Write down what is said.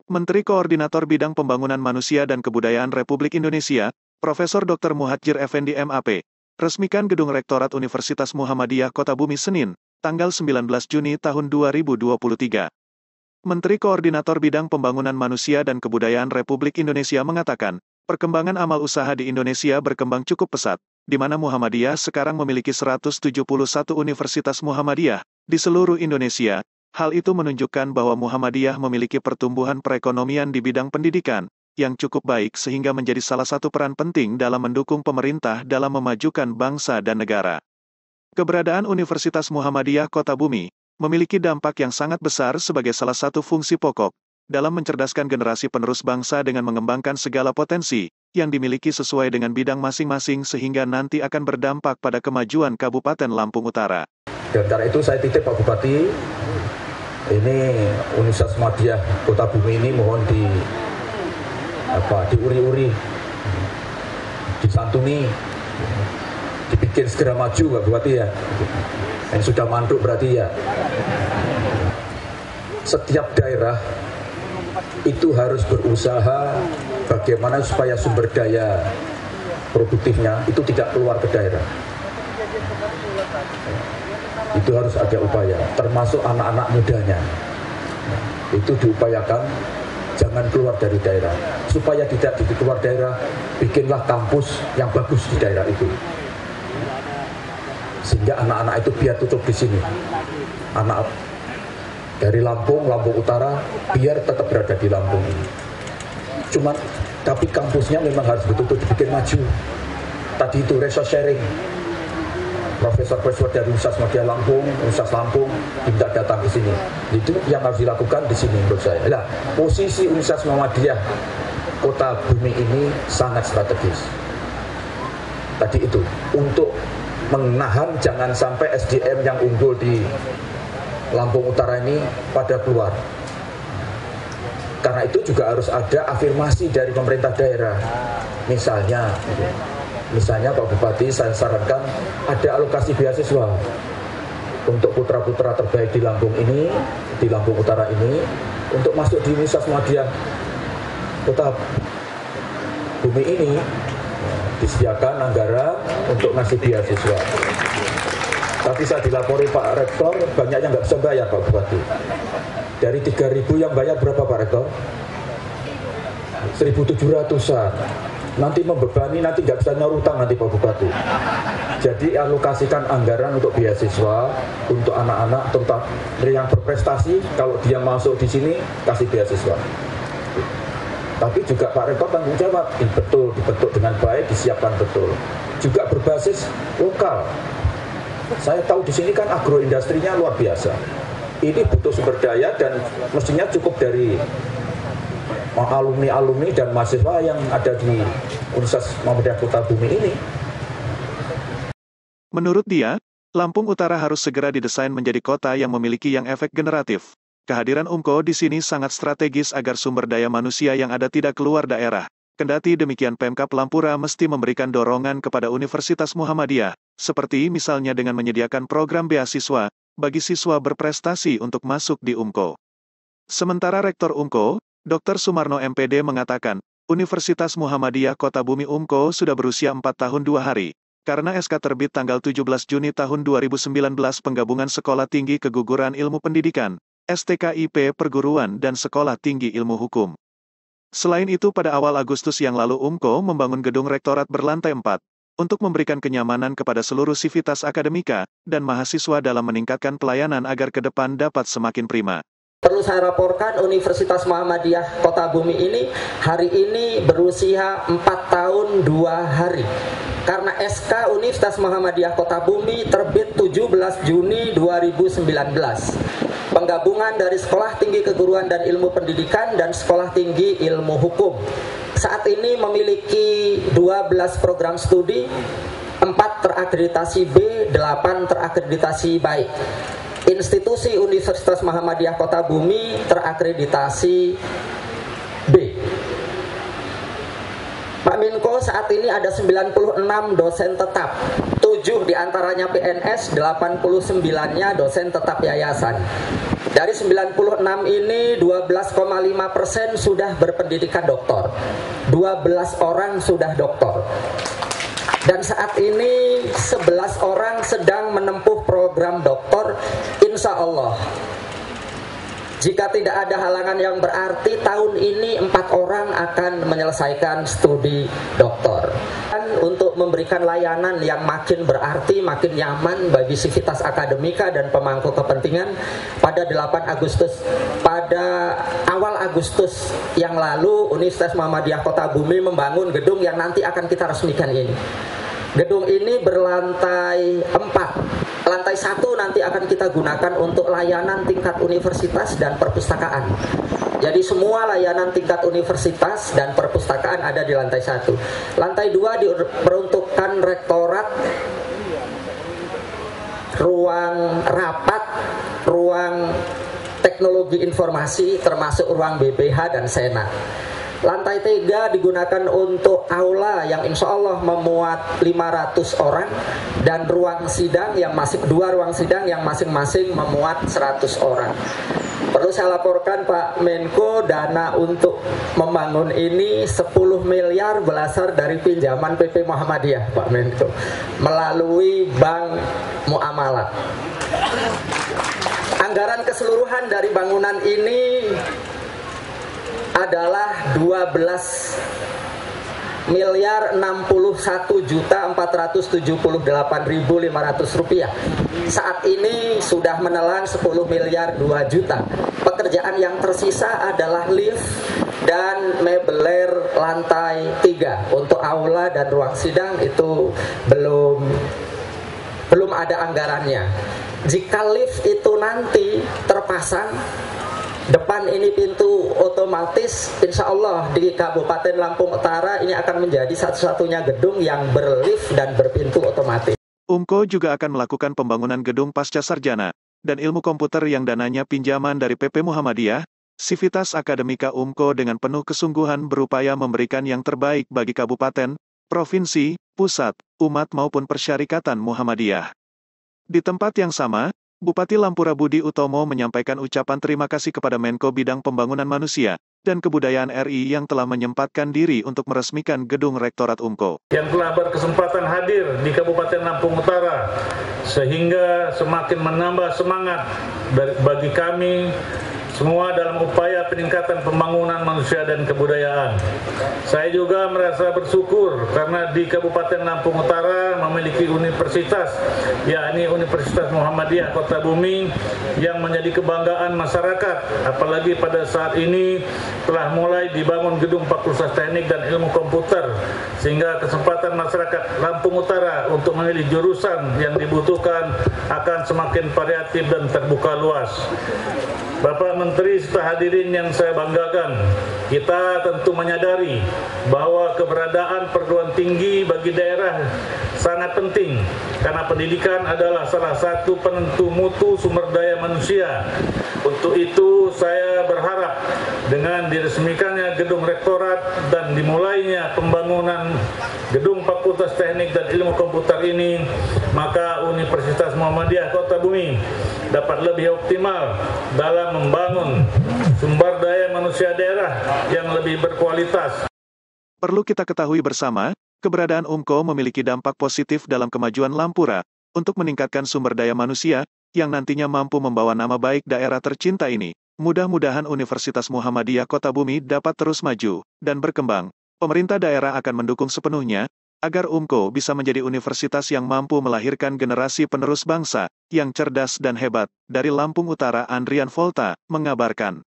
Menteri Koordinator Bidang Pembangunan Manusia dan Kebudayaan Republik Indonesia, Profesor Dr. Muhadjir Effendi MAP, resmikan Gedung Rektorat Universitas Muhammadiyah Kota Bumi Senin, tanggal 19 Juni tahun 2023. Menteri Koordinator Bidang Pembangunan Manusia dan Kebudayaan Republik Indonesia mengatakan, perkembangan amal usaha di Indonesia berkembang cukup pesat, di mana Muhammadiyah sekarang memiliki 171 universitas Muhammadiyah di seluruh Indonesia. Hal itu menunjukkan bahwa Muhammadiyah memiliki pertumbuhan perekonomian di bidang pendidikan yang cukup baik sehingga menjadi salah satu peran penting dalam mendukung pemerintah dalam memajukan bangsa dan negara. Keberadaan Universitas Muhammadiyah Kota Bumi memiliki dampak yang sangat besar sebagai salah satu fungsi pokok dalam mencerdaskan generasi penerus bangsa dengan mengembangkan segala potensi yang dimiliki sesuai dengan bidang masing-masing sehingga nanti akan berdampak pada kemajuan Kabupaten Lampung Utara. Dan karena itu saya titip Pak Bupati, ini Universitas Muhammadiyah Kota Bumi ini mohon diuri-uri, disantuni, dibikin segera maju Pak Bupati ya. Yang sudah manduk berarti ya. Setiap daerah itu harus berusaha bagaimana supaya sumber daya produktifnya itu tidak keluar ke daerah. Itu harus ada upaya, termasuk anak-anak mudanya. Itu diupayakan, jangan keluar dari daerah. Supaya tidak keluar daerah, bikinlah kampus yang bagus di daerah itu. Sehingga anak-anak itu biar tutup di sini. Anak dari Lampung Utara, biar tetap berada di Lampung ini. Tapi kampusnya memang harus betul-betul dibikin maju. Tadi itu resource sharing. Profesor-profesor dari Universitas Muhammadiyah Lampung, Universitas Lampung tidak datang ke sini. Itu yang harus dilakukan di sini menurut saya. Nah, posisi Universitas Muhammadiyah Kota Bumi ini sangat strategis. Tadi itu untuk menahan jangan sampai SDM yang unggul di Lampung Utara ini pada keluar. Karena itu juga harus ada afirmasi dari pemerintah daerah. Misalnya Pak Bupati, saya sarankan ada alokasi beasiswa untuk putra-putra terbaik di Lampung ini, di Lampung Utara ini, untuk masuk di Universitas Muhammadiyah Kota Bumi ini, disediakan anggaran untuk ngasih beasiswa. Tapi saya dilapori Pak Rektor, banyaknya nggak bisa bayar Pak Bupati. Dari 3.000 yang bayar berapa Pak Rektor? 1.700-an. Nanti membebani, nanti nggak bisa nyaur utang nanti Pak Bupati. Jadi alokasikan anggaran untuk beasiswa untuk anak-anak terutama yang berprestasi. Kalau dia masuk di sini kasih beasiswa. Tapi juga Pak Rektor tanggung jawab, dibentuk dengan baik, disiapkan betul. Juga berbasis lokal. Saya tahu di sini kan agroindustrinya luar biasa. Ini butuh sumber daya dan mestinya cukup dari alumni dan mahasiswa yang ada di Universitas Muhammadiyah Kota Bumi ini. Menurut dia, Lampung Utara harus segera didesain menjadi kota yang memiliki yang efek generatif. Kehadiran UMKO di sini sangat strategis agar sumber daya manusia yang ada tidak keluar daerah. Kendati demikian Pemkab Lampura mesti memberikan dorongan kepada Universitas Muhammadiyah, seperti misalnya dengan menyediakan program beasiswa bagi siswa berprestasi untuk masuk di UMKO. Sementara Rektor UMKO, Dr. Sumarno MPD mengatakan, Universitas Muhammadiyah Kota Bumi UMKO sudah berusia 4 tahun 2 hari, karena SK terbit tanggal 17 Juni tahun 2019 Penggabungan Sekolah Tinggi Keguguran Ilmu Pendidikan, STKIP Perguruan dan Sekolah Tinggi Ilmu Hukum. Selain itu pada awal Agustus yang lalu UMKO membangun gedung rektorat berlantai 4, untuk memberikan kenyamanan kepada seluruh sivitas akademika dan mahasiswa dalam meningkatkan pelayanan agar ke depan dapat semakin prima. Perlu saya laporkan Universitas Muhammadiyah Kota Bumi ini hari ini berusia 4 tahun 2 hari. Karena SK Universitas Muhammadiyah Kota Bumi terbit 17 Juni 2019. Penggabungan dari Sekolah Tinggi Keguruan dan Ilmu Pendidikan dan Sekolah Tinggi Ilmu Hukum. Saat ini memiliki 12 program studi, 4 terakreditasi B, 8 terakreditasi baik. Institusi Universitas Muhammadiyah Kota Bumi terakreditasi B. Pak Menko, saat ini ada 96 dosen tetap, 7 7 diantaranya PNS, 89-nya dosen tetap yayasan. Dari 96 ini 12,5% sudah berpendidikan doktor, 12 orang sudah doktor. Dan saat ini 11 orang sedang menempuh program doktor, insya Allah. Jika tidak ada halangan yang berarti, tahun ini 4 orang akan menyelesaikan studi doktor. Dan untuk memberikan layanan yang makin berarti, makin nyaman bagi sivitas akademika dan pemangku kepentingan, pada 8 Agustus, pada awal Agustus yang lalu, Universitas Muhammadiyah Kota Bumi membangun gedung yang nanti akan kita resmikan ini. Gedung ini berlantai 4. Lantai 1 nanti akan kita gunakan untuk layanan tingkat universitas dan perpustakaan. Jadi semua layanan tingkat universitas dan perpustakaan ada di lantai 1. Lantai 2 diperuntukkan rektorat, ruang rapat, ruang teknologi informasi, termasuk ruang BPH dan Senat. Lantai 3 digunakan untuk aula yang insya Allah memuat 500 orang, dan ruang sidang yang dua ruang sidang yang masing-masing memuat 100 orang. Perlu saya laporkan Pak Menko, dana untuk membangun ini 10 miliar berasal dari pinjaman PP Muhammadiyah Pak Menko, melalui Bank Muamalat. Anggaran keseluruhan dari bangunan ini adalah 12.061.478.500 rupiah. Saat ini sudah menelan 10 miliar 2 juta. Pekerjaan yang tersisa adalah lift dan mebeler lantai 3. Untuk aula dan ruang sidang itu belum ada anggarannya. Jika lift itu nanti terpasang, depan ini pintu otomatis, insya Allah di Kabupaten Lampung Utara ini akan menjadi satu-satunya gedung yang berlift dan berpintu otomatis. UMKO juga akan melakukan pembangunan gedung pasca sarjana dan ilmu komputer yang dananya pinjaman dari PP Muhammadiyah. Sivitas Akademika UMKO dengan penuh kesungguhan berupaya memberikan yang terbaik bagi kabupaten, provinsi, pusat, umat maupun persyarikatan Muhammadiyah. Di tempat yang sama, Bupati Lampura Budi Utomo menyampaikan ucapan terima kasih kepada Menko Bidang Pembangunan Manusia dan Kebudayaan RI yang telah menyempatkan diri untuk meresmikan gedung Rektorat UMKO. Yang telah berkesempatan hadir di Kabupaten Lampung Utara, sehingga semakin menambah semangat bagi kami semua dalam upaya peningkatan pembangunan manusia dan kebudayaan. Saya juga merasa bersyukur karena di Kabupaten Lampung Utara memiliki universitas, yakni Universitas Muhammadiyah Kota Bumi, yang menjadi kebanggaan masyarakat. Apalagi pada saat ini telah mulai dibangun gedung Fakultas Teknik dan Ilmu Komputer, sehingga kesempatan masyarakat Lampung Utara untuk memilih jurusan yang dibutuhkan akan semakin variatif dan terbuka luas. Bapak Menteri serta hadirin yang saya banggakan, kita tentu menyadari bahwa keberadaan perguruan tinggi bagi daerah sangat penting, karena pendidikan adalah salah satu penentu mutu sumber daya manusia. Untuk itu saya berharap dengan diresmikannya gedung rektorat dan dimulainya pembangunan gedung Fakultas Teknik dan Ilmu Komputer ini, maka Universitas Muhammadiyah Kota Bumi dapat lebih optimal dalam membangun sumber daya manusia daerah yang lebih berkualitas. Perlu kita ketahui bersama, keberadaan UMKO memiliki dampak positif dalam kemajuan Lampura untuk meningkatkan sumber daya manusia yang nantinya mampu membawa nama baik daerah tercinta ini. Mudah-mudahan Universitas Muhammadiyah Kota Bumi dapat terus maju dan berkembang. Pemerintah daerah akan mendukung sepenuhnya agar UMKO bisa menjadi universitas yang mampu melahirkan generasi penerus bangsa yang cerdas dan hebat. Dari Lampung Utara, Andrian Volta mengabarkan.